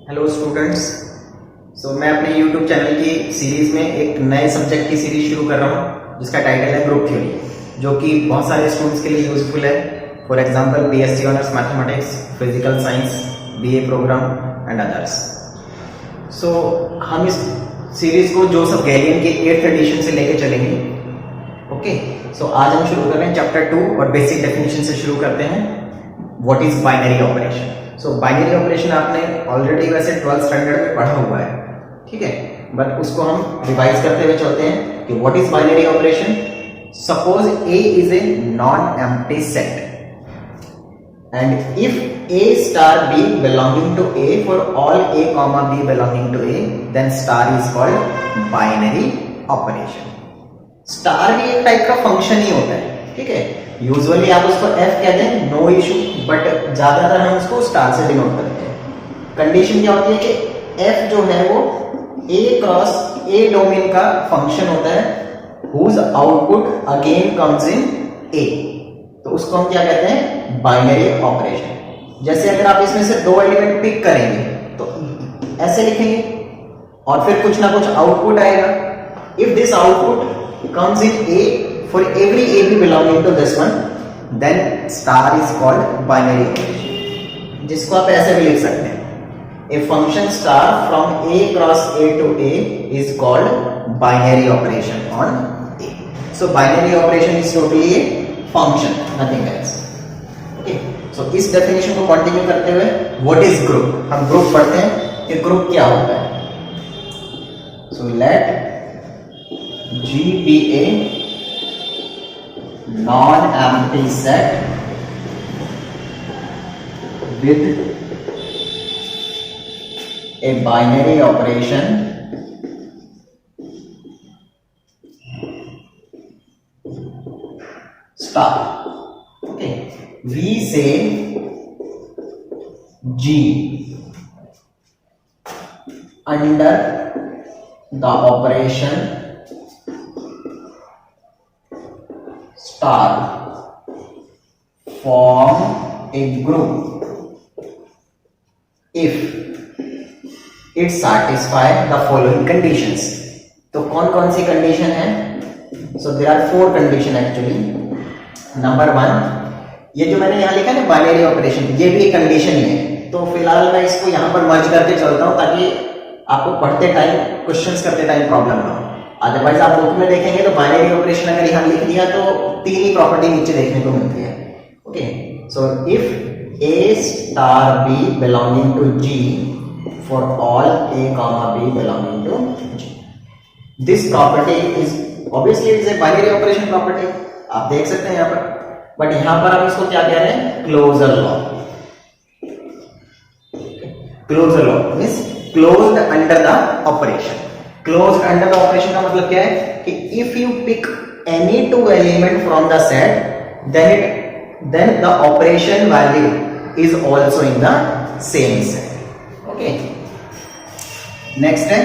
Hello students. मैं अपने YouTube channel की सीरीज में एक नए सब्जेक्ट की सीरीज शुरू कर रहा हूँ जिसका टाइटल है ग्रुप थ्योरी, जो कि बहुत सारे स्टूडेंट्स के लिए यूजफुल है। For example BSc honours mathematics, physical science, BA programme and others. हम इस सीरीज को जोसेफ गैलियन के 8th एडिशन से लेके चलेंगे। ओके, आज हम शुरू कर रहे हैं चैप्टर 2 और बेसिक डेफिनेशन से शुरू करते हैं। What is binary operation? Binary operation आपने ऑलरेडी वैसे 12th स्टैंडर्ड में पढ़ा हुआ है, ठीक है, बट उसको हम रिवाइज करते हुए चलते हैं कि what is binary operation. Suppose A is a non empty set and if A star B belonging to A for all A comma B belonging to A, then star is called binary operation. Star भी एक type का function ही होता है, ठीक है। Usually आप उसको F कहते हैं, नो इशू, बट ज्यादातर हम उसको स्टार से डिनोट करते हैं। कंडीशन क्या होती है कि F जो है वो A क्रॉस A डोमेन का फंक्शन होता है, whose output again comes in A। तो उसको हम क्या कहते हैं? Binary operation. जैसे अगर आप इसमें से दो एलिमेंट पिक करेंगे तो ऐसे लिखेंगे और फिर कुछ ना कुछ आउटपुट आएगा। If this output comes in A for every AB belonging to this one, then star is called binary operation, जिसको आप ऐसे भी लिख सकते हैं, a function star from A cross A to A is called binary operation on A. So binary operation is totally a function, nothing else. Okay, so इस definition को continue करते हुए what is group, हम group पढ़ते हैं कि group क्या होता है। So let G be a non-empty set with a binary operation star. Okay, we say G under the operation star form a group if it satisfy the following conditions। तो कौन कौन सी condition है? there are 4 condition actually। Number 1, ये जो मैंने यहाँ लिखा है ना बाइनरी ऑपरेशन, ये भी एक कंडीशन ही है। तो फिलहाल मैं इसको यहाँ पर मर्ज करके चलता हूँ ताकि आपको पढ़ते टाइम, क्वेश्चंस करते टाइम प्रॉब्लम ना हो। अदरवाइज आप बुक में देखेंगे तो बाइनरी ऑपरेशन अगर यहाँ लिख दिया तो 3 ही प्रॉपर्टी नीचे देखने को मिलती है। Okay, so if A star B belonging to G for all A comma B belonging to G, this property is obviously it is a binary operation property, आप देख सकते हैं यहाँ पर, बट यहाँ पर हम इसको क्या कह रहे हैं? Closure law. Closure law means closed under the operation. Closed under the operation का मतलब क्या है कि if you pick any 2 element from the set then the operation value is also in the same set। okay, next है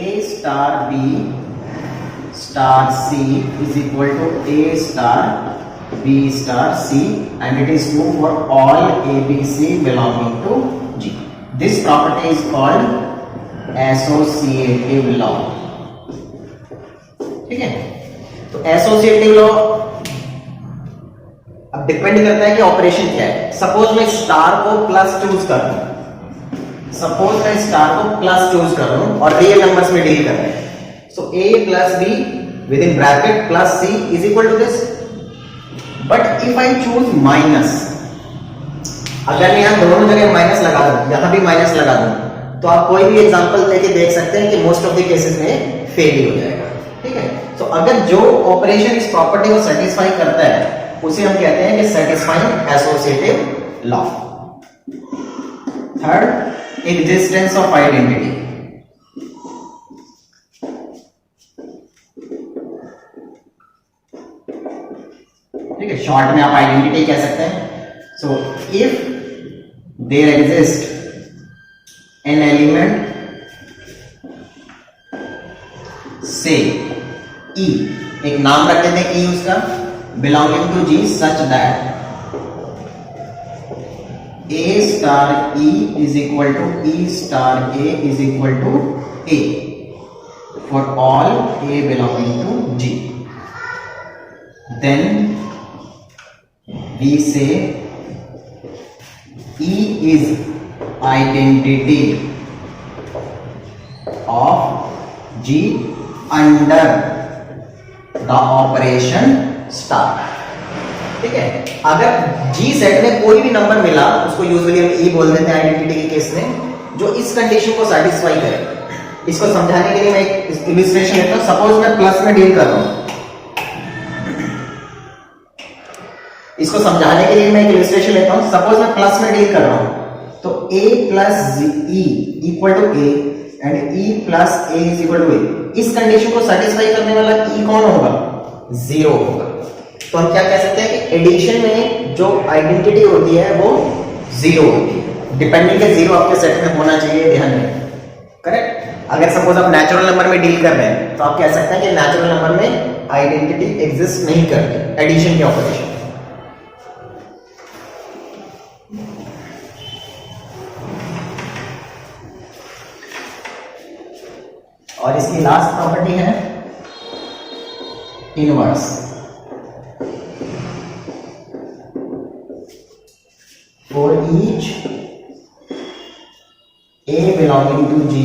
A star B star C is equal to A star B star C and it is true for all ABC belonging to G। this property is called associative law। ठीक है, तो associative law अब depend करता है कि operation क्या है। Suppose मैं स्टार को प्लस चूज कर दूं, सपोज मैं स्टार को प्लस चूज कर दूं और रियल नंबर्स में डील कर रहे हैं, so A plus B within bracket plus C is equal to this. But if I choose minus, अगर मैं यहां दोनों जगह माइनस लगा दूं, यहां भी माइनस लगा दूं, तो आप कोई भी एग्जांपल लेके देख सकते हैं कि मोस्ट ऑफ द केसेस में फेल ही हो जाएगा। ठीक है, तो अगर जो ऑपरेशन इस प्रॉपर्टी को सेटिस्फाई करता है उसे हम कहते हैं कि satisfying associative law. Third, existence of identity. ठीक है, शॉर्ट में आप आइडेंटिटी कह सकते हैं। So if there exist an element say E, एक नाम रख देते हैं E उसका, belonging to G such that a star e is equal to e star a is equal to a for all a belonging to g, then we say E is identity of G under the operation star। ठीक है, अगर G set में कोई भी number मिला उसको usually हम E बोल देते हैं आइडेंटिटी के केस में, जो इस कंडीशन को सेटिस्फाई करे। इसको समझाने के लिए मैं एक इलस्ट्रेशन लेता हूं। सपोज मैं प्लस में डील कर रहा हूं, इसको समझाने के लिए मैं एक इलस्ट्रेशन लेता हूं। सपोज मैं प्लस में डील कर रहा हूं, तो a plus e equal to a and e plus a is equal to a, इस कंडीशन को सेटिस्फाई करने वाला e कौन होगा? 0 होगा। तो हम क्या कह सकते हैं कि एडिशन में जो आइडेंटिटी होती है वो 0 होती है। डिपेंडिंग के 0 आपके सेट में होना चाहिए, ध्यान रखें, करेक्ट। अगर सपोज आप नेचुरल नंबर में डील कर रहे हैं तो आप कह सकते हैं कि नेचुरल नंबर में आइडेंटिटी एग्जिस्ट नहीं करती एडिशन के ऑपरेशन। और इसकी लास्ट प्रॉपर्टी है inverse. For each A belonging to G,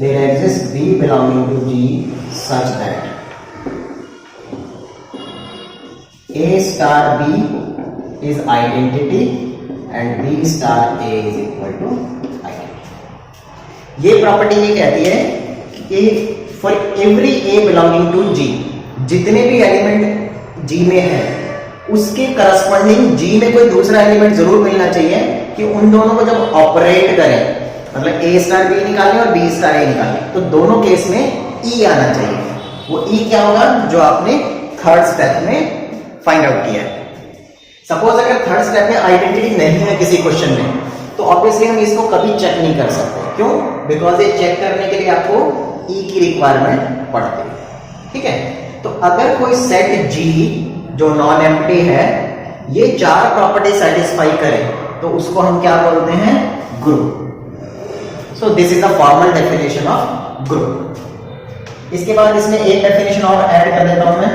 there exists B belonging to G such that A star B is identity and B star A is equal to identity। ये property ये कहती है कि for every a belonging to G, जितने भी element G में है उसके करस्पॉन्डिंग जी में कोई दूसरा एलिमेंट जरूर मिलना चाहिए कि उन दोनों को जब ऑपरेट करें, मतलब ए स्टार बी निकालें और बी स्टार ए निकालें, तो दोनों केस में ई आना चाहिए। वो ई क्या होगा? जो आपने थर्ड स्टेप में फाइंड आउट किया है। सपोज अगर थर्ड स्टेप में आइडेंटिटी नहीं है किसी क्वेश्चन में, तो ऑब्वियसली हम इसको कभी चेक नहीं कर सकते। क्यों? बिकॉज ये चेक करने के लिए आपको ई की रिक्वायरमेंट पड़ती है। ठीक है, तो अगर कोई सेट जी जो नॉन एम्प्टी है ये 4 प्रॉपर्टी सेटिस्फाई करे तो उसको हम क्या बोलते हैं? Group. So this is the formal definition of group. इसके बाद इसमें एक डेफिनेशन और ऐड कर देता हूं मैं,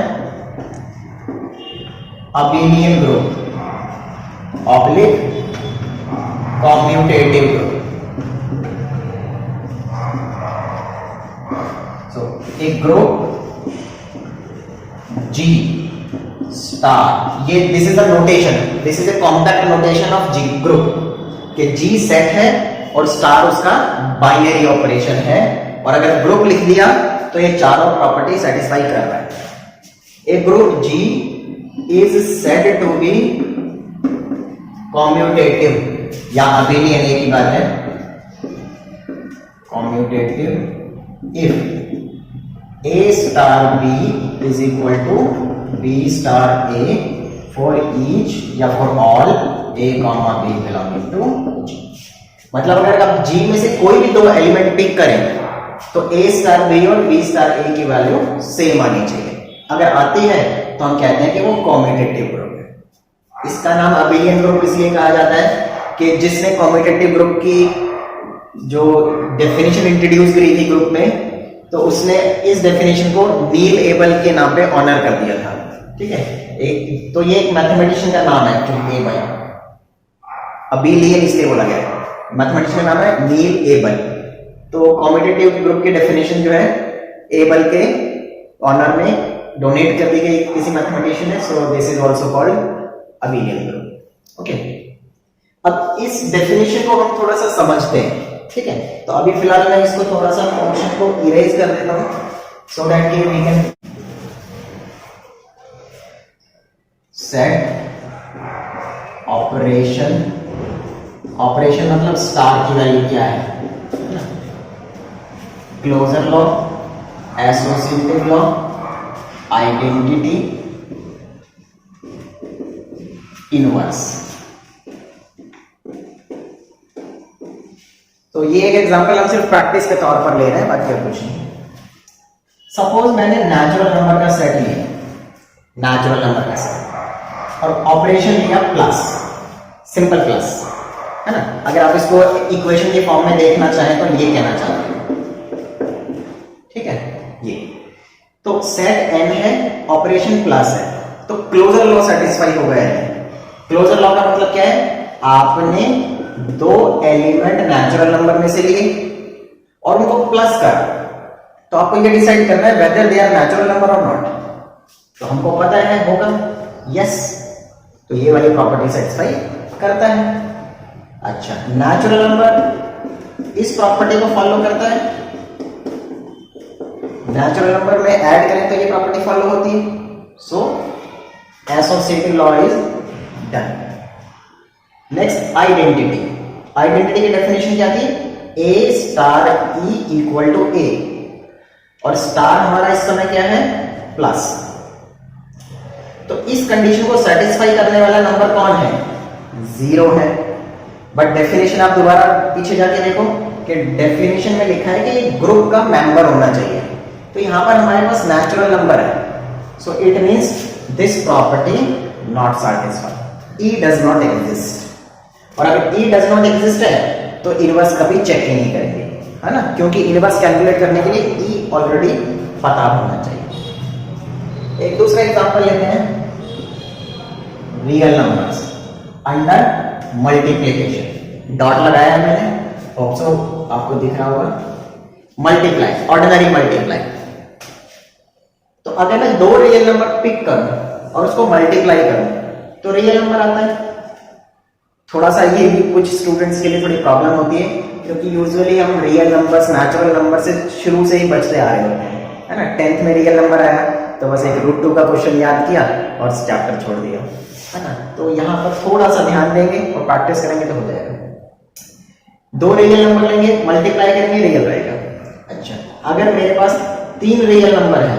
abelian group oblique commutative group. So एक ग्रुप G स्टार, ये this is the notation, this is a compact notation of G group कि G सेट है और स्टार उसका बाइनरी ऑपरेशन है, और अगर ग्रुप लिख दिया तो ये चारों प्रॉपर्टी सेटिस्फाई कर रहा है। A group G is said to be commutative या अबेलियन, एक ही बात है, commutative if A star B is equal to B star A for each या for all A comma B belonging to G। मतलब अगर आप G में से कोई भी 2 एलिमेंट पिक करें तो A स्टार B और B स्टार A की वैल्यू सेम आनी चाहिए। अगर आती है तो हम कहते हैं कि वो कॉम्यूटेटिव ग्रुप है। इसका नाम अबेलियन ग्रुप इसलिए कहा जाता है कि जिसने कॉम्यूटेटिव ग्रुप की जो डेफिनेशन इंट्रोड्यूस करी थी ग्रुप में, तो उसने इस डेफिनेशन को नील एबल के नाम पे ऑनर कर दिया था। ठीक है, एक तो ये एक मैथमेटिशियन का नाम है एक्चुअली, एबल, अबेलियन इसलिए बोला गया है। मैथमेटिशियन का नाम है नील एबल। तो कॉम्यूटेटिव ग्रुप की डेफिनेशन जो है एबल के ऑनर में डोनेट कर दी गई किसी मैथमेटिशियन ने, so this is also called abelian group. Okay, अब इस डेफिनेशन को हम थोड़ा सा समझते हैं। ठीक है, तो अभी फिलहाल मैं इसको थोड़ा सा फंक्शन को इरेज कर देता हूं सो दैट कि we can set operation. Operation मतलब स्टार की वैल्यू क्या है, closure law, associative law, identity, inverse. तो ये एक एग्जांपल हम सिर्फ प्रैक्टिस के तौर पर ले रहे हैं, बाकी और कुछ नहीं। सपोज मैंने नेचुरल नंबर का सेट लिया, नेचुरल नंबर का सेट, और ऑपरेशन लिया प्लस, सिंपल प्लस। है ना। अगर आप इसको इक्वेशन के फॉर्म में देखना चाहें तो ये कहना चाहते हैं, ठीक है। ये तो सेट n है, ऑपरेशन प्लस है, तो क्लोजर लॉ सेटिस्फाई हो गया है। क्लोजर लॉ का मतलब क्या है, आपने दो एलिमेंट नेचुरल नंबर में से लिए और उनको प्लस करा, तो आपको ये डिसाइड करना है whether they are natural number और नॉट। तो हमको पता है होगा यस, तो ये वाली प्रॉपर्टी सेटिस्फाई करता है। अच्छा, नेचुरल नंबर इस प्रॉपर्टी को फॉलो करता है, नेचुरल नंबर में ऐड करें तो ये प्रॉपर्टी फॉलो होती है। So associative law is done. Next identity. Identity की डेफिनेशन क्या थी, a star e equal to a, और स्टार हमारा इस समय क्या है, प्लस। तो इस कंडीशन को सेटिस्फाई करने वाला नंबर कौन है, जीरो है। बट डेफिनेशन आप दोबारा पीछे जाके देखो कि डेफिनेशन में लिखा है कि ग्रुप का मेंबर होना चाहिए, तो यहां पर हमारे पास नेचुरल नंबर है। So it means this property not satisfied, E does not exist. और अगर ई डज नॉट एग्जिस्ट है तो इनवर्स कभी चेक ही नहीं करेंगे, है ना, क्योंकि इनवर्स कैलकुलेट करने के लिए ई ऑलरेडी पता होना चाहिए। एक दूसरा एग्जांपल लेते हैं, real numbers under multiplication. Dot लगाया है मैंने, होप सो आपको दिख रहा होगा। Multiply, ordinary multiply. तो अगर मैं दो रियल नंबर पिक करूं और उसको मल्टीप्लाई करूं तो रियल नंबर आता है। थोड़ा सा ये भी कुछ स्टूडेंट्स के लिए थोड़ी प्रॉब्लम होती है, क्योंकि यूजुअली हम रियल नंबर्स नेचुरल नंबर से शुरू से ही बचते आ रहे होते हैं, है ना। 10th में रियल नंबर आया तो बस एक √2 का क्वेश्चन याद किया और चैप्टर छोड़ दिया, है ना। तो यहां पर थोड़ा सा ध्यान देंगे और प्रैक्टिस करेंगे तो हो जाएगा। दो रियल नंबर लेंगे, मल्टीप्लाई करेंगे, रियल रहेगा। अच्छा, अगर मेरे पास 3 रियल नंबर है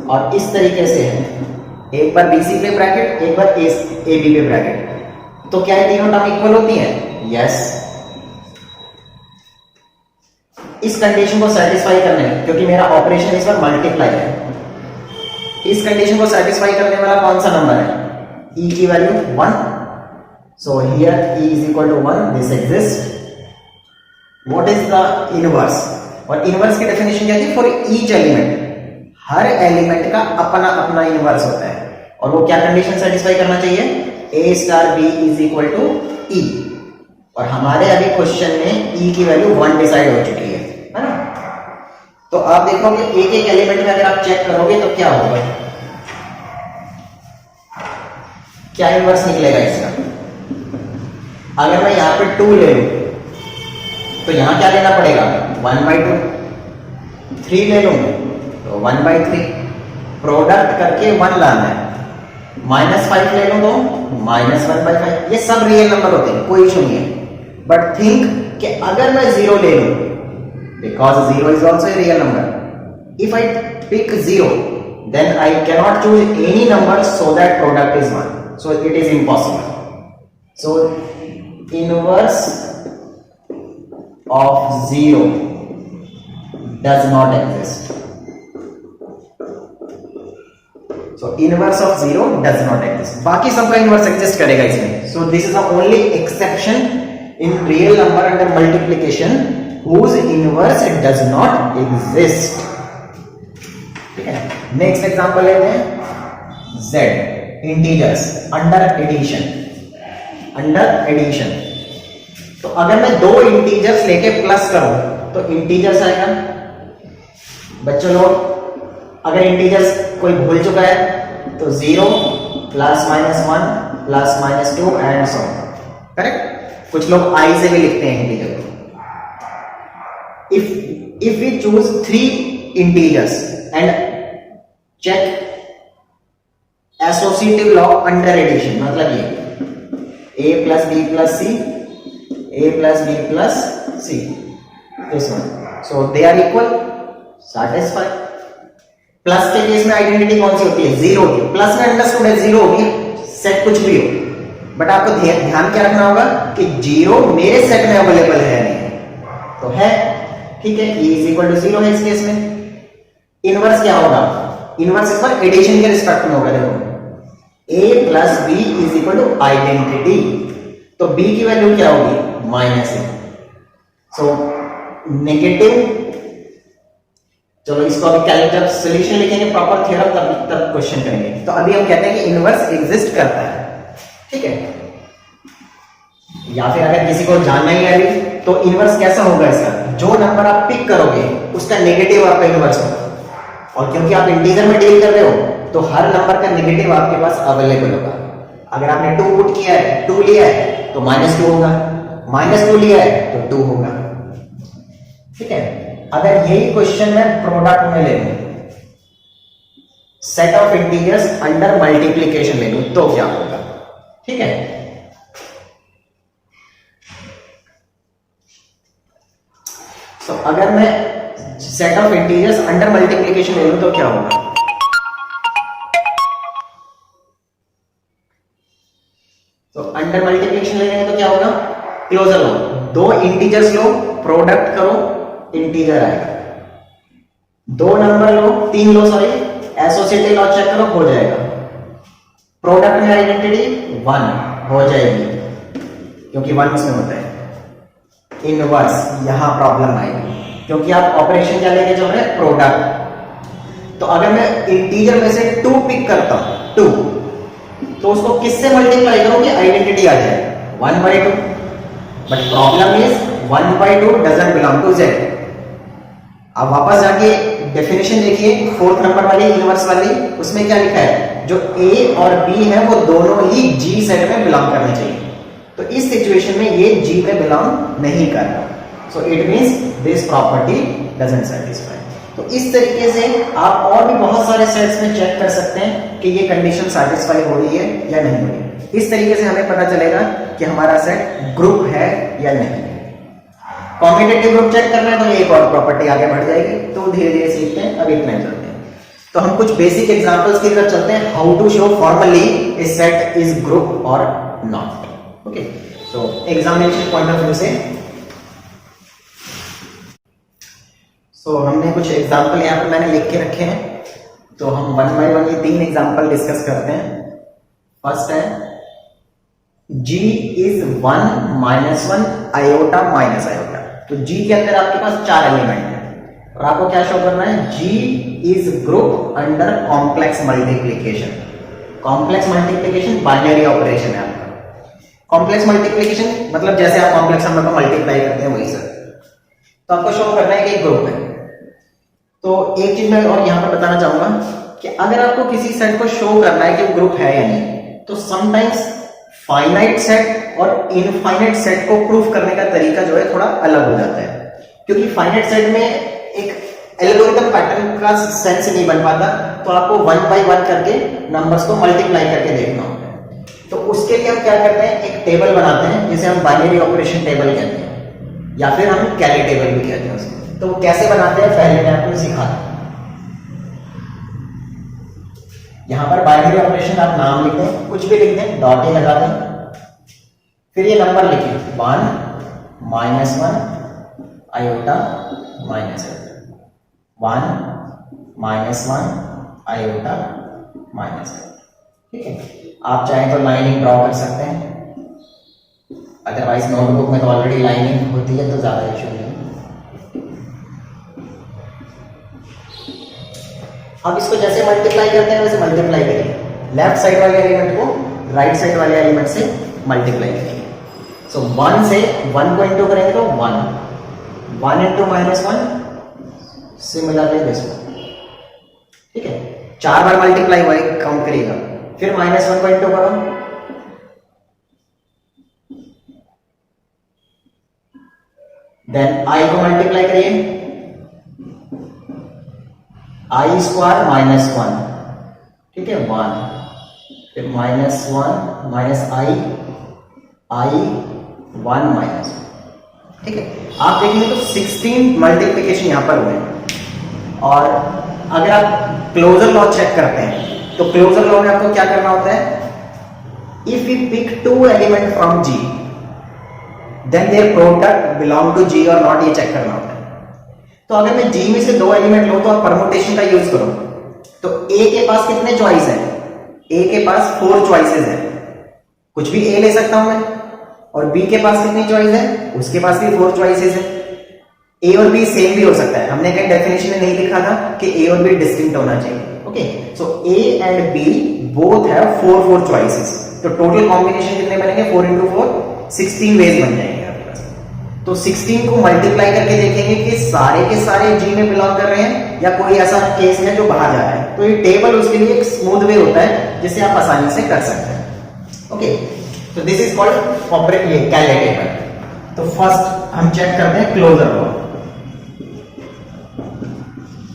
और इस तरीके से है, एक बार BC पे ब्रैकेट, एक बार AB पे ब्रैकेट, तो क्या ये तीनों टर्म इक्वल होती हैं? यस। इस कंडीशन को सेटिस्फाई करने में, क्योंकि मेरा ऑपरेशन इस बार मल्टीप्लाई है, इस कंडीशन को सेटिस्फाई करने वाला कौन सा नंबर है, e की value 1। So here e is equal to 1, this exist. What is the inverse? और इनवर्स की डेफिनेशन क्या थी, फॉर ईच एलिमेंट, हर एलिमेंट का अपना अपना इनवर्स होता है, और वो क्या कंडीशन सेटिस्फाई करना चाहिए, a star b is equal to e। और हमारे अभी क्वेश्चन में e की वैल्यू 1 डिसाइड हो चुकी है ना। तो आप देखोगे एक एक एलिमेंट में अगर आप चेक करोगे तो क्या होगा, क्या इनवर्स निकलेगा इसका। अगर मैं यहां पे 2 ले लूं तो यहां क्या लेना पड़ेगा, 1/2। 3 ले लूं तो 1/3, प्रोडक्ट करके 1 लाना है। -5 ले लूं तो -1/5। ये सब रियल नंबर होते हैं, कोई इशू नहीं है। बट थिंक कि अगर मैं 0 ले लूं, because 0 is also a real number, if I pick 0 then I cannot choose any number so that product is 1, so it is impossible. So inverse of 0 does not exist. So inverse of 0 does not exist. बाकी सबका inverse exist करेगा इसमें. So this is the only exception in real number under multiplication whose inverse does not exist. ठीक है, next example लेते हैं, z integers under addition. Under addition, तो अगर मैं दो इंटीजर्स लेके प्लस करूं तो इंटीजर्स आएगा। बच्चों लोग अगर इंटीजर्स कोई भूल चुका है तो 0 +-1 +-2 एंड सो ऑन, करेक्ट। कुछ लोग i से भी लिखते हैं इंटीजर को। if we choose 3 integers and check associative law under addition, मतलब ये a plus b plus c, a plus b plus c, this one, so they are equal, satisfy। Plus के केस में identity कौन सी होती है, 0 की। Plus में understood है 0 होगी, सेट कुछ भी हो, बट आपको ध्यान क्या रखना होगा कि 0 मेरे सेट में अवेलेबल है नहीं, तो है, ठीक है। e इज इक्वल टू 0 है इस केस में। इनवर्स क्या होगा, इनवर्स इस पर एडिशन के रिस्पेक्ट में होगा। देखो a plus b is equal to identity, तो b की वैल्यू क्या होगी -a। सो नेगेटिव, चलो इसको अभी कैलकुलेटर सॉल्यूशन लिखेंगे प्रॉपर थ्योरम, तब क्वेश्चन करेंगे। तो अभी हम कहते हैं कि इनवर्स एग्जिस्ट करता है, ठीक है। या फिर अगर किसी को जानना ही है अभी, तो इनवर्स कैसा होगा इसका, जो नंबर आप पिक करोगे उसका नेगेटिव आपका इनवर्स होगा। और क्योंकि आप इंटीजर में डील कर रहे हो तो हर नंबर का नेगेटिव आपके पास अवेलेबल होगा। अगर आपने 2 पुट किया है, 2 लिया है तो -2 होगा, -2 लिया है तो 2 होगा, ठीक है। अगर यही क्वेश्चन मैं प्रोडक्ट में ले लूं, set of integers under multiplication ले लूं तो क्या होगा, ठीक है। तो अगर मैं set of integers under multiplication ले लूं तो क्या होगा, तो अंडर मल्टीप्लीकेशन ले लेंगे तो क्या होगा, क्लोजर लो, 2 इंटीजर्स लो, प्रोडक्ट करो, इंटीजर आएगा। 2 नंबर लो, 3 लो, सॉरी, एसोसिएटिव लॉ चेक करो, हो जाएगा। प्रोडक्ट में आइडेंटिटी 1 हो जाएगी क्योंकि 1 उसमें होता है। इनवर्स, यहां प्रॉब्लम आएगी क्योंकि आप ऑपरेशन क्या लेके चल रहे हैं, प्रोडक्ट। तो अगर मैं इंटीजर में से 2 पिक करता हूं, 2, तो उसको किससे मल्टीप्लाई करो कि आइडेंटिटी आ जाए, 1/2। But problem is 1/2 doesn't belong to z। अब वापस जाके डेफिनेशन देखिए 4th नंबर वाली इनवर्स वाली, उसमें क्या लिखा है, जो a और b है वो दोनों ही g सेट में बिलोंग करने चाहिए। तो इस सिचुएशन में ये g में बिलोंग नहीं कर रहा, so it means this property doesn't satisfy. तो इस तरीके से आप और भी बहुत सारे सेट्स में चेक कर सकते हैं कि ये कंडीशन सेटिस्फाई हो रही है या नहीं हो रही। इस तरीके से हमें पता चलेगा कि हमारा सेट ग्रुप है या नहीं। कॉम्बिनेटिव ग्रुप चेक करना है तो एक और प्रॉपर्टी आगे बढ़ जाएगी, तो धीरे धीरे सीखते हैं, अभी इतना चलते हैं। तो हम कुछ बेसिक एग्जांपल्स की तरफ चलते हैं, how to show formally a set is group और not. Okay, so examination point of view से हमने कुछ एग्जांपल यहाँ पे मैंने लिख के रखे हैं, तो हम 1 बाय 1 ये 3 एग्जांपल डिस्कस करते हैं। फर्स्ट है g is 1 -1 iota minus iota. तो g के अंदर आपके पास 4 एलिमेंट है और आपको क्या शो करना है, g is group under complex multiplication. Complex multiplication binary operation है आपका। कॉम्प्लेक्स मल्टीप्लीकेशन मतलब जैसे आप कॉम्प्लेक्स नंबर को मल्टीप्लाई करते हैं वही सर। तो आपको शो करना है कि एक ग्रुप है। तो एक चीज मैं और यहां पर बताना चाहूंगा कि अगर आपको किसी सेट को शो करना है कि वो ग्रुप है या नहीं, तो समटाइम्स फाइनाइट सेट और इनफाइनाइट सेट को प्रूफ करने का तरीका जो है थोड़ा अलग हो जाता है, क्योंकि फाइनाइट सेट में एक एल्गोरिथम पैटर्न का सेंस नहीं बन पाता, तो आपको 1 बाय 1 करके नंबर्स को मल्टीप्लाई करके देखना होता है। तो उसके लिए हम क्या करते हैं, एक टेबल बनाते हैं जिसे हम बाइनरी ऑपरेशन टेबल कहते हैं, या फिर हम कैरी टेबल भी कहते हैं उसको। तो वो कैसे बनाते हैं पहले मैं आपको सिखाता हूं। यहां पर बाइनरी ऑपरेशन आप नाम लिख दें, कुछ भी लिख दें, डॉट ही लगा दें, फिर ये नंबर लिखें 1 -1 आयोटा माइनस 1 -1 आयोटा माइनस। ठीक है, आप चाहें तो लाइनिंग ड्रॉ कर सकते हैं, अदरवाइज नोटबुक में तो ऑलरेडी लाइनिंग होती है तो ज्यादा इशू नहीं। अब इसको जैसे मल्टीप्लाई करते हैं वैसे मल्टीप्लाई करिए, लेफ्ट साइड वाले एलिमेंट को राइट साइड वाले एलिमेंट से मल्टीप्लाई करिए। सो 1 से 1 को इंटू करेंगे तो 1 इंटू -1 सिमिलरली दिस वन। ठीक है, 4 बार मल्टीप्लाई हुआ काउंट करिएगा, फिर -1 को इंटू करो, देन i को मल्टीप्लाई करिए, i स्क्वायर -1, ठीक है 1, फिर -1 माइनस i 1 माइनस। ठीक है, आप देखेंगे तो 16 मल्टीप्लीकेशन यहां पर हुए। और अगर आप क्लोजर लॉ चेक करते हैं तो क्लोजर लॉ में आपको क्या करना होता है, if we pick 2 element from G then their product belong to G और नॉट, ये चेक करना होता है। तो अगर मैं G में से 2 एलिमेंट लूं तो आप परमुटेशन का यूज करो, तो A के पास कितने चॉइस है, A के पास 4 चॉइसेस है, कुछ भी A ले सकता हूं मैं, और बी के पास कितनी चॉइस है, उसके पास भी 4 चॉइसेस है। ए और बी सेम भी हो सकता है, हमने कहीं डेफिनेशन में नहीं लिखा था कि ए और बी डिस्टिंक्ट होना चाहिए। Okay, so a and b both have 4 choices, तो टोटल कॉम्बिनेशन कितने बनेंगे, 4 into 4 16 वेज बन जाएंगे आपके पास। तो 16 को मल्टीप्लाई करके देखेंगे कि सारे के सारे जी में बिलोंग कर रहे हैं या कोई ऐसा केस है जो बाहर जा रहा है, तो ये टेबल उसके लिए एक स्मूथ वे होता है जिसे आप आसानी से कर सकते हैं। ओके, तो दिस इज कॉल्ड ऑपरेट कैले टेबल। तो फर्स्ट हम चेक करते हैं क्लोजर लॉ।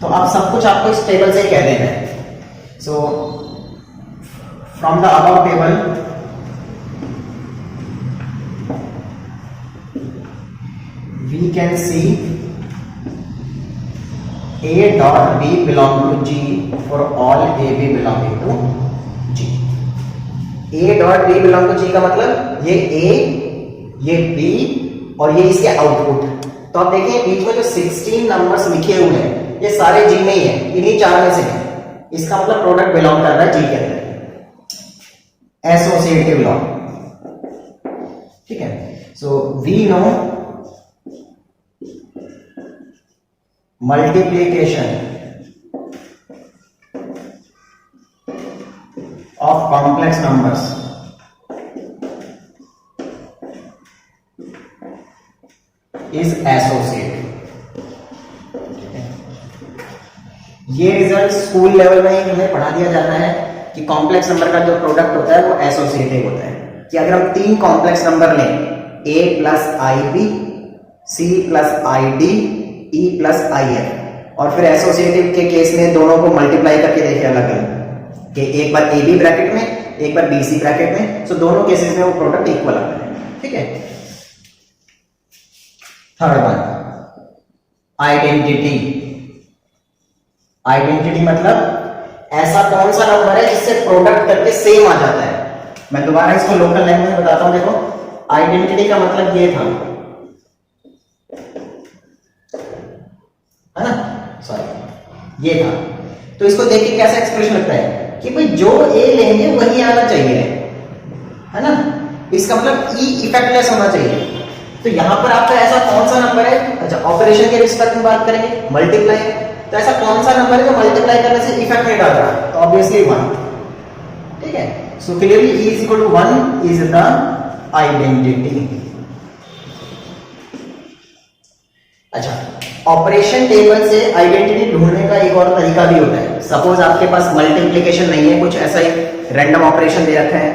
तो आप सब कुछ आपको इस टेबल से कह देना है। So from the above table we can see A dot B belong to G for all AB belonging to G। A dot B belong to G का मतलब ये A, ये B और ये इसके आउटपुट। तो आप देखें बीच में जो 16 नंबर्स लिखे हुए हैं ये सारे G में ही है, इन्हीं 4 में से है। इसका मतलब प्रोडक्ट बिलोंग कर रहा है G के अंदर, एसोसिएटिव लॉ। ठीक है, so we know multiplication of complex numbers is associative। ये रिजल्ट स्कूल लेवल में ही हमें पढ़ा दिया जाता है कि कॉम्प्लेक्स नंबर का जो प्रोडक्ट होता है वो एसोसिएटिव होता है। कि अगर हम 3 कॉम्प्लेक्स नंबर लें, a plus i b, c plus i d, E plus i f, और फिर एसोसिएटिव के केस में दोनों को मल्टीप्लाई करके देखें अलग अलग, कि एक बार ए बी ब्रैकेट में एक बार बी सी ब्रैकेट में, सो दोनों केसेस में वो प्रोडक्ट इक्वल आता है। ठीक है, थर्ड वन आइडेंटिटी। आइडेंटिटी मतलब ऐसा कौन सा नंबर है जिससे प्रोडक्ट करके सेम आ जाता है। मैं दोबारा इसको लोकल लैंग्वेज में बताता हूं। देखो, आइडेंटिटी का मतलब ये था, है ना, सॉरी ये था। तो इसको देख के कैसा एक्सप्रेशन लगता है कि भाई जो ए लेंगे वही आना चाहिए, है ना। इसका मतलब ई इफेक्टलेस होना चाहिए। तो यहां पर आपका ऐसा कौन सा नंबर है, अच्छा ऑपरेशन के रिस्पेक्ट में बात करेंगे, मल्टीप्लाई, तो ऐसा कौन सा नंबर है जो मल्टीप्लाई करने से इफेक्ट नहीं डाल रहा, तो ऑब्वियसली 1। ठीक है, so clearly e is equal to 1 is the identity. अच्छा, ऑपरेशन टेबल से आइडेंटिटी ढूंढने का एक और तरीका भी होता है। सपोज आपके पास मल्टीप्लिकेशन नहीं है, कुछ ऐसा ही रैंडम ऑपरेशन दे रखा है,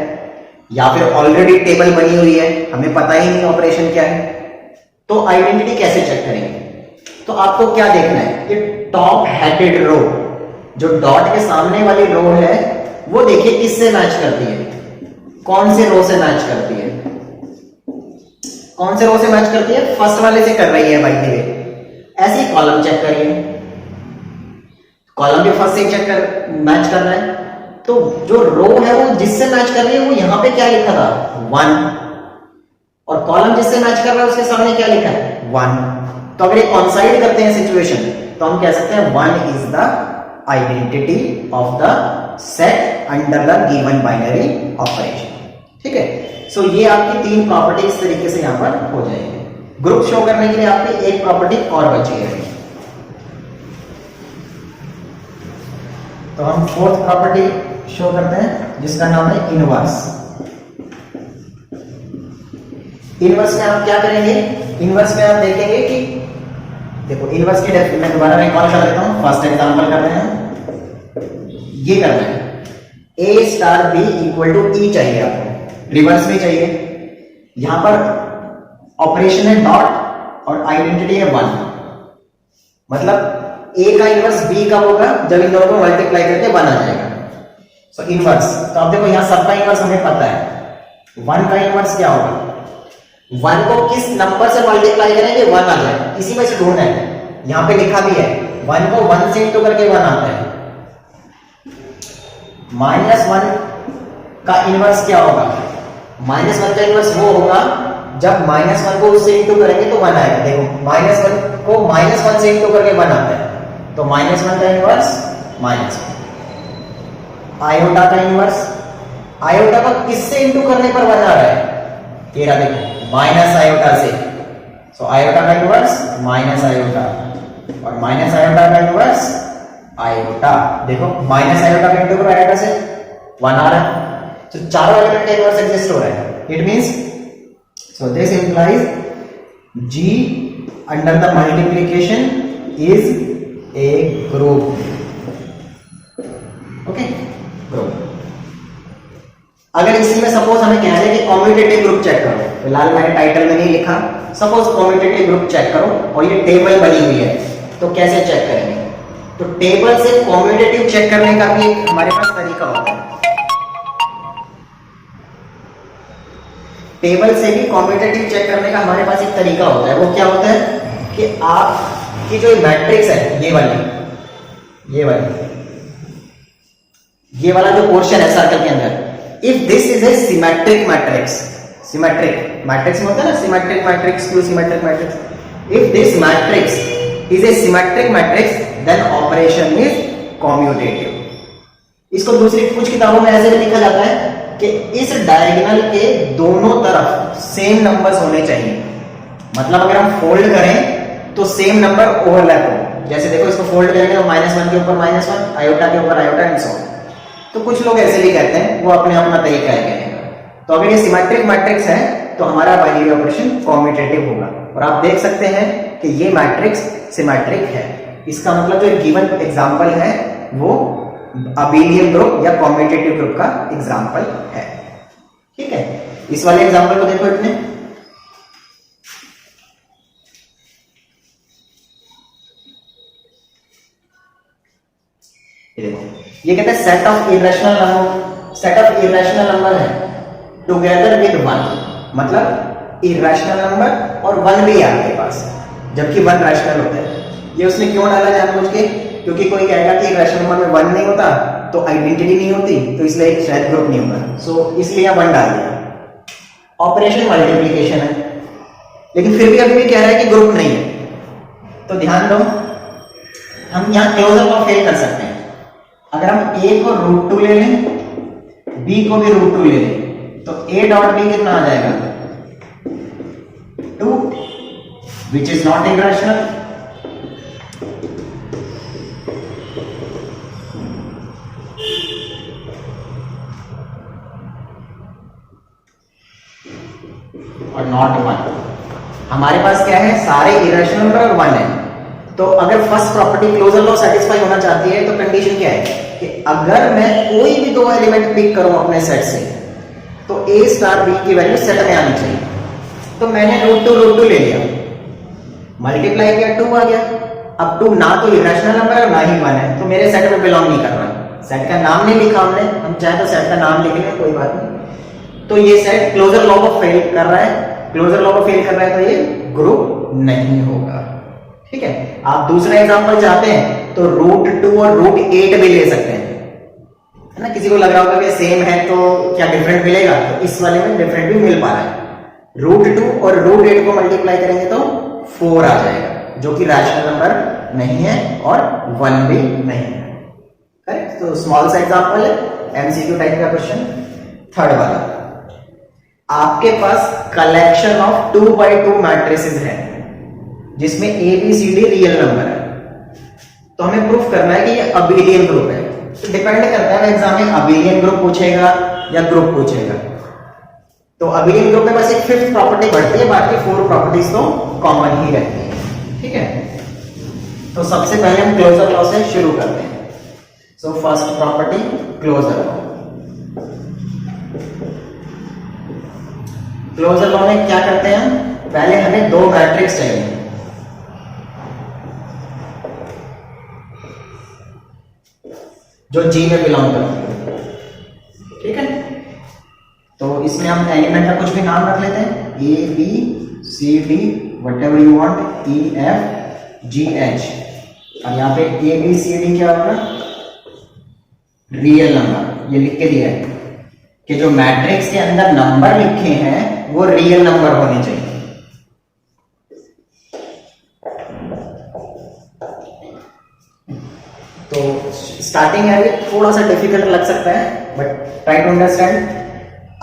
या फिर ऑलरेडी टेबल बनी हुई है, हमें पता ही नहीं ऑपरेशन क्या है, तो आइडेंटिटी कैसे चेक करेंगे। तो आपको क्या देखना है कि टॉप हेडेड रो, जो डॉट के सामने वाली रो है, वो देखिए किससे मैच करती है, कौन से रो से मैच करती है, कौन से रो से मैच करती है, फर्स्ट वाले से कर रही है बाय द वे। ऐसे ही कॉलम चेक करिए, कॉलम भी फर्स्ट से चेक कर मैच कर रहा है, तो जो रो है वो जिससे मैच कर रही है वो यहां पे क्या लिखा था 1, और कॉलम जिससे मैच कर रहा है उसके सामने क्या लिखा है 1। तो अगर ये कॉन्साइड करते हैं सिचुएशन, तो हम कह सकते हैं 1 is the identity of the set under the given binary operation. ठीक है, सो ये आपकी 3 प्रॉपर्टी इस तरीके से यहां पर हो जाएंगे। ग्रुप शो करने के लिए आपकी एक प्रॉपर्टी और बची है, तो हम 4th प्रॉपर्टी शो करते हैं जिसका नाम है इनवर्स। इनवर्स में आप क्या करेंगे, इनवर्स में आप देखेंगे कि देखो इनवर्स की डेफिनेशन मैं दोबारा रिकॉल कर देता हूं, फर्स्ट एग्जांपल कर रहे हैं, ये करना है a star b equal to e चाहिए आपको, रिवर्स में चाहिए। यहां पर ऑपरेशन है डॉट और आइडेंटिटी है 1, मतलब a का इनवर्स b कब होगा, जब इन दोनों को मल्टीप्लाई करके 1 आ जाएगा। सो इनवर्स, तो आप देखो यहां सबका इनवर्स हमें पता है, 1 का इनवर्स क्या होगा, 1 को किस नंबर से मल्टीप्लाई करेंगे 1 आ जाएगा, इसी में से ढूंढना है। यहां पे लिखा भी है 1 को 1 से इंटू करके 1 आता है। -1 का इनवर्स क्या होगा, -1 का इनवर्स वो होगा जब -1 को उससे इंटू करेंगे तो 1 आएगा। देखो -1 को -1 से इंटू करके 1 आता है, तो -1 का इनवर्स -1। आयोटा का इनवर्स, आयोटा को किससे इंटू करने पर 1 आ रहा है, तेरा देखो माइनस आयोटा से, सो आयोटा का इनवर्स माइनस आयोटा और माइनस आयोटा का इनवर्स आयोटा। देखो माइनस आयोटा का इंटू आयोटा से 1 आ रहा है, तो चारों एलिमेंट का इनवर्स एग्जिस्ट हो रहा है। It means so this implies G under the multiplication is a group. Okay, group. अगर इसी में सपोज हमें कह रहे हैं कि कॉम्यूटेटिव ग्रुप चेक करो, फिलहाल मैंने टाइटल में नहीं लिखा, सपोज कॉम्यूटेटिव ग्रुप चेक करो और ये टेबल बनी हुई है, तो कैसे चेक करेंगे? तो टेबल से कॉम्यूटेटिव चेक करने का भी हमारे पास तरीका होता है। टेबल से भी कॉम्यूटेटिव चेक करने का हमारे पास एक तरीका होता है। वो क्या होता है कि आपकी जो मैट्रिक्स है, ये वाला जो पोर्शन है सर्कल के अंदर, if this is a symmetric matrix, symmetric matrix में होता है ना symmetric matrix to symmetric matrix, if this matrix is a symmetric matrix then operation is commutative. इसको दूसरी कुछ किताबों में ऐसे भी लिखा जाता है कि इस डायगोनल के दोनों तरफ सेम नंबर्स होने चाहिए। मतलब अगर हम फोल्ड करें तो सेम नंबर ओवरलैप हो। जैसे देखो इसको फोल्ड करेंगे तो -1 के ऊपर -1, आयोटा के ऊपर आयोटा एंड सो। तो कुछ लोग ऐसे भी कहते हैं, वो अपने अपना तरीका है कहने का। तो अगर ये सिमेट्रिक मैट्रिक्स है तो हमारा बाइनरी ऑपरेशन कॉम्यूटेटिव होगा। और आप देख सकते हैं कि ये मैट्रिक्स सिमेट्रिक है। इसका मतलब जो गिवन एग्जांपल है वो अबेलियन ग्रुप या कॉम्यूटेटिव ग्रुप का एग्जांपल है। ठीक है, इस वाले एग्जांपल को देखो इतने। ये कहते हैं सेट ऑफ इरेशनल नंबर है टुगेदर विद 1, मतलब इरेशनल नंबर और 1 भी है आपके पास, जबकि 1 रैशनल होता है। ये उसने क्यों डाला जानबूझ के? क्योंकि कोई कहेगा कि इरेशनल नंबर में 1 नहीं होता तो आइडेंटिटी नहीं होती, तो इसलिए एक शायद ग्रुप नहीं होगा, सो इसलिए 1 डाल दिया। ऑपरेशन मल्टीप्लिकेशन है, लेकिन फिर भी अभी भी कह रहा है कि ग्रुप नहीं है। तो ध्यान दो, हम यहां क्लोजर लॉ फेल कर सकते हैं। अगर हम a को √2 ले लें, b को भी √2 ले लें, तो a डॉट b कितना आ जाएगा? 2, which is not irrational। और नॉट 1। हमारे पास क्या है? सारे इरेशनल नंबर और 1 है। तो अगर first property closure law satisfy होना चाहती है तो कंडीशन क्या है कि अगर मैं कोई भी 2 एलिमेंट पिक करूं अपने सेट से तो a स्टार b की वैल्यू सेट में आनी चाहिए। तो मैंने √2 ले लिया, मल्टीप्लाई किया, 2 आ गया। अब 2 ना तो इरेशनल नंबर है ना ही 1 है, तो मेरे सेट में बिलोंग नहीं कर रहा। सेट का नाम नहीं लिखा हमने, हम चाहे तो सेट का नाम लिख लें, कोई बात नहीं। तो ये सेट क्लोजर लॉ को फेल कर रहा है। क्लोजर लॉ को फेल कर रहा है तो ये ग्रुप नहीं होगा। ठीक है, आप दूसरा एग्जांपल चाहते हैं तो √2 और √8 भी ले सकते हैं, है ना। किसी को लग रहा होगा कि सेम है तो क्या डिफरेंट मिलेगा, तो इस वाले में डिफरेंट भी मिल पा रहा है। √2 और √8 को मल्टीप्लाई करेंगे तो 4 आ जाएगा, जो कि रैशनल नंबर नहीं है और 1 भी नहीं है। करेक्ट। तो स्मॉल सा एग्जांपल है, एमसीक्यू टाइप का क्वेश्चन। थर्ड वाला, आपके पास कलेक्शन ऑफ 2x2 मैट्रिसेस है जिसमें ABCD रियल नंबर है। तो हमें प्रूफ करना है कि ये अबेलियन ग्रुप है। तो डिपेंड करता है एग्जाम में अबेलियन ग्रुप पूछेगा या ग्रुप पूछेगा। तो अबेलियन ग्रुप में बस एक 5th प्रॉपर्टी बढ़ती है, बाकी 4 प्रॉपर्टीज तो कॉमन ही रहती है। ठीक है, तो सबसे पहले हम क्लोजर लॉ से शुरू करते हैं। So first property closure law. Closure law में क्या करते हैं हम? पहले हमें 2 मैट्रिक्स चाहिए। जो G में बिलोंग करती है। ठीक है, तो इसमें हम एलिमेंट का कुछ भी नाम रख लेते हैं, A B C D whatever you want, E F G H। और यहाँ पे A B C D क्या होगा? Real number. ये लिख के दिया है कि जो मैट्रिक्स के अंदर नंबर लिखे हैं वो रियल नंबर होने चाहिए। तो स्टार्टिंग है थोड़ा सा डिफिकल्ट लग सकता है, बट ट्राई टू अंडरस्टैंड।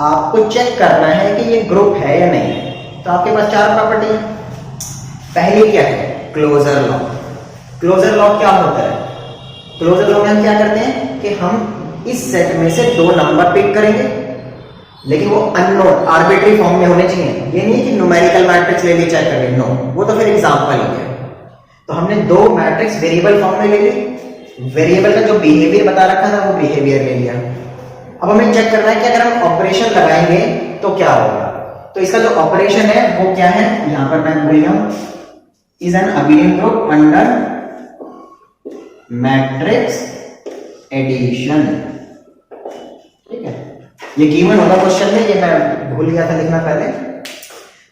आपको चेक करना है कि ये ग्रुप है या नहीं है। तो आपके पास 4 प्रॉपर्टी है। पहली क्या है? Closure law. क्लोजर लॉ क्या होता है? क्लोजर लॉ में हम क्या करते हैं कि हम इस सेट में से 2 नंबर पिक करेंगे, लेकिन वो अननोन आर्बिट्री फॉर्म में होने चाहिए। ये नहीं कि न्यूमेरिकल मैट्रिक्स ले लिए चेक कर नो, वो तो फिर एग्जांपल हो गया। तो हमने 2 मैट्रिक्स वेरिएबल फॉर्म में ले ली, वेरिएबल का जो बिहेवियर बता रखा था वो बिहेवियर ले लिया। अब हमें चेक करना है कि अगर हम ऑपरेशन लगाएंगे तो क्या होगा। तो इसका जो ऑपरेशन है वो क्या है, यहां पर मैं भूल गया, is an abelian group under matrix addition. ठीक है, ये गिवन होगा क्वेश्चन में, ये मैं भूल गया था लिखना पहले।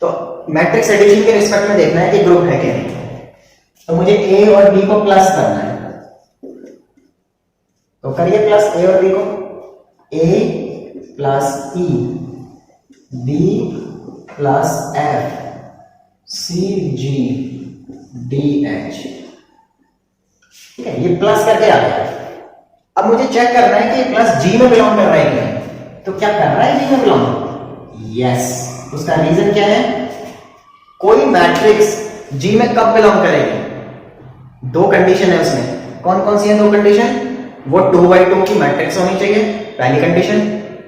तो मैट्रिक्स एडिशन के रिस्पेक्ट में देखना है कि ग्रुप है क्या नहीं। तो मुझे ए और बी को प्लस करना है, तो करिए प्लस ए और बी को। ए plus e, b plus f, सी जी डी एच। ठीक है, ये प्लस करके आ गया। अब मुझे चेक करना है कि प्लस जी में बिलोंग कर रहा है क्या। तो क्या कर रहा है जी में बिलोंग? यस। उसका रीजन क्या है? कोई मैट्रिक्स जी में कब बिलोंग करेगी? 2 कंडीशन है उसमें। कौन कौन सी है 2 कंडीशन? वो 2x2 की मैट्रिक्स होनी चाहिए, पहली कंडीशन।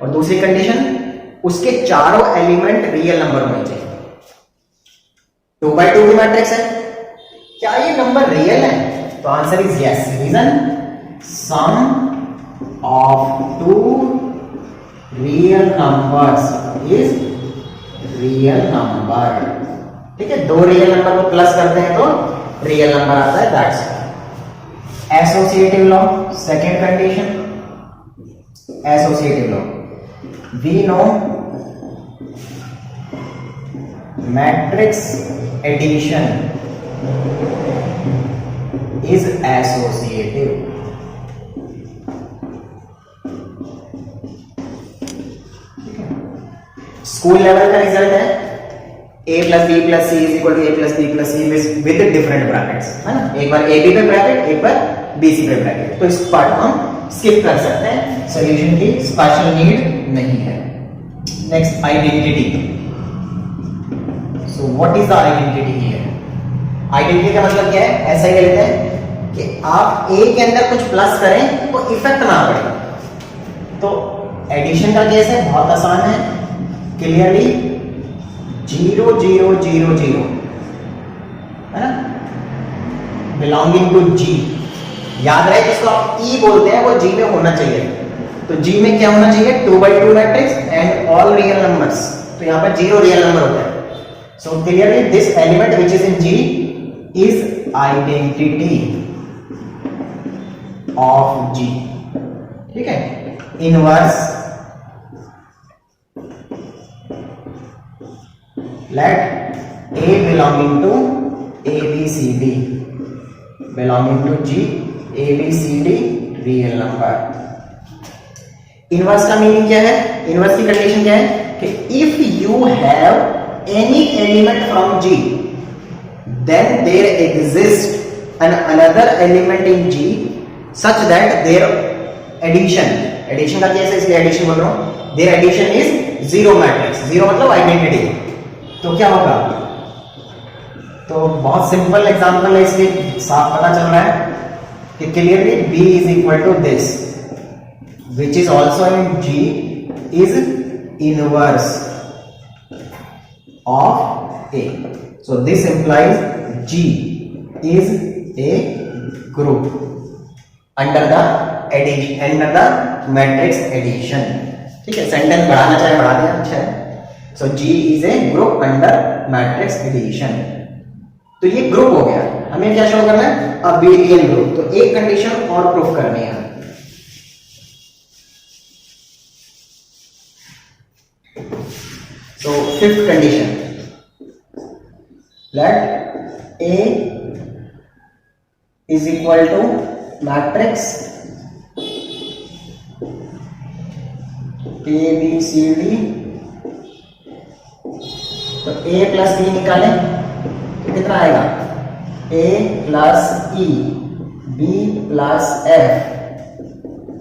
और दूसरी कंडीशन, उसके चारों एलिमेंट रियल नंबर होने चाहिए। 2x2 की मैट्रिक्स है, क्या ये नंबर रियल है? तो answer is yes. Reason, sum of 2 real numbers is real number. ठीक है, 2 रियल नंबर को प्लस करते हैं तो रियल नंबर आता है, that's associative law. Second condition, associative law. We know matrix addition is associative. School level का result है a plus b plus c is equal to a plus b plus c with different brackets, है ना। एक बार A B पे bracket, एक बार B C पे bracket. तो इस पार्ट हम स्किप कर सकते हैं, सॉल्यूशन की स्पेशल नीड नहीं है। Next, identity. So what is the identity here? Identity का मतलब क्या है? ऐसा ही लेते हैं कि आप ए के अंदर कुछ प्लस करें तो इफेक्ट ना पड़े। तो एडिशन का केस है, बहुत आसान है। क्लियरली 0 0 0 0, है ना, बिलोंगिंग टू जी। याद रहे जिसको आप ई बोलते हैं वो जी में होना चाहिए। तो जी में क्या होना चाहिए? 2x2 matrix and all real numbers. तो यहां पर 0 रियल नंबर होता है। So clearly this element which is in G is identity of G. ठीक है, inverse let A belonging to ABCD belonging to G, ABCD real number। Inverse का meaning क्या है? इनवर्स की कंडीशन क्या है कि if you have any element from G then there exists another element in G such that their addition का case है इसलिए एडिशन बोल रहा हूं, their addition is zero matrix। Zero मतलब आइडेंटिटी। तो क्या होगा? तो बहुत सिंपल एग्जांपल है, इसलिए साफ पता चल रहा है कि clearly B is equal to this which is also in G is inverse of A। So this implies G is a group under the addition, under the matrix addition. ठीक है, सेंटेंस बढ़ाना चाहे बढ़ा दिया, अच्छा है। So G is a group under matrix addition। तो ये ग्रुप हो गया। हमें क्या शो करना है? Abelian group. तो एक कंडीशन और प्रूफ करनी है। So fifth condition, let A is equal to matrix A B C D। तो A प्लस बी निकालें तो कितना आएगा? A plus e, b plus f,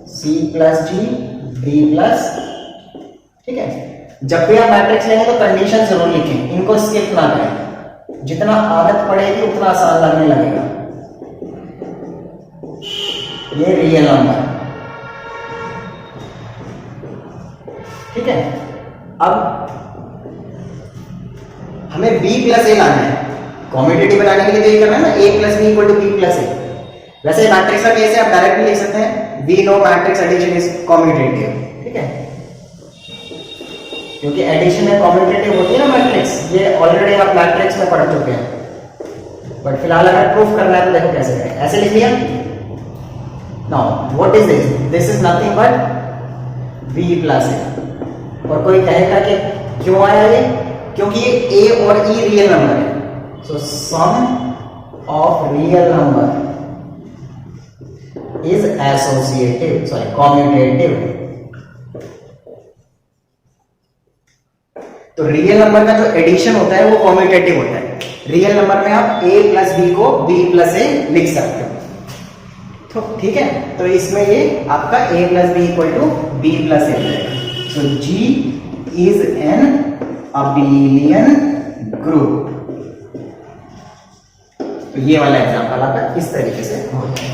c plus g, d plus. ठीक है, जब भी आप मैट्रिक्स लेंगे तो कंडीशन जरूर लिखें, इनको स्किप ना करें, जितना आदत पड़ेगी उतना आसान लगने लगेगा। ये रियल नंबर, ठीक है। अब हमें b प्लस ए लाना है, कॉम्यूटेटिव बनाने के लिए तो ये करना है ना, a plus B equal to b plus A. वैसे मैट्रिक्स का केस है, आप डायरेक्ट भी लिख सकते हैं we know matrix addition is commutative, ठीक है, क्योंकि एडिशन में कॉम्यूटेटिव होती है ना मैट्रिक्स, ये ऑलरेडी आप मैट्रिक्स में पढ़ चुके हैं। बट फिलहाल अगर प्रूफ करना है तो देखो कैसे करें, ऐसे लिख लिया। Now what is this, this is nothing but b plus A. और कोई कहेगा कि क्यों आया ये, क्योंकि ये a और e रियल नंबर है, so sum of real number is associative, sorry commutative. तो रियल नंबर का जो एडिशन होता है वो कॉम्यूटेटिव होता है। रियल नंबर में आप a प्लस बी को b प्लस ए लिख सकते हो, तो ठीक है। तो इसमें ये आपका a plus B equal to b plus a, so g is an abelian group. तो ये वाला एग्जांपल आपका इस तरीके से होता है।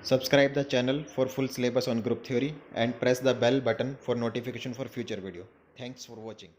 Subscribe the channel for full syllabus on group theory and press the bell button for notification for future video. Thanks for watching.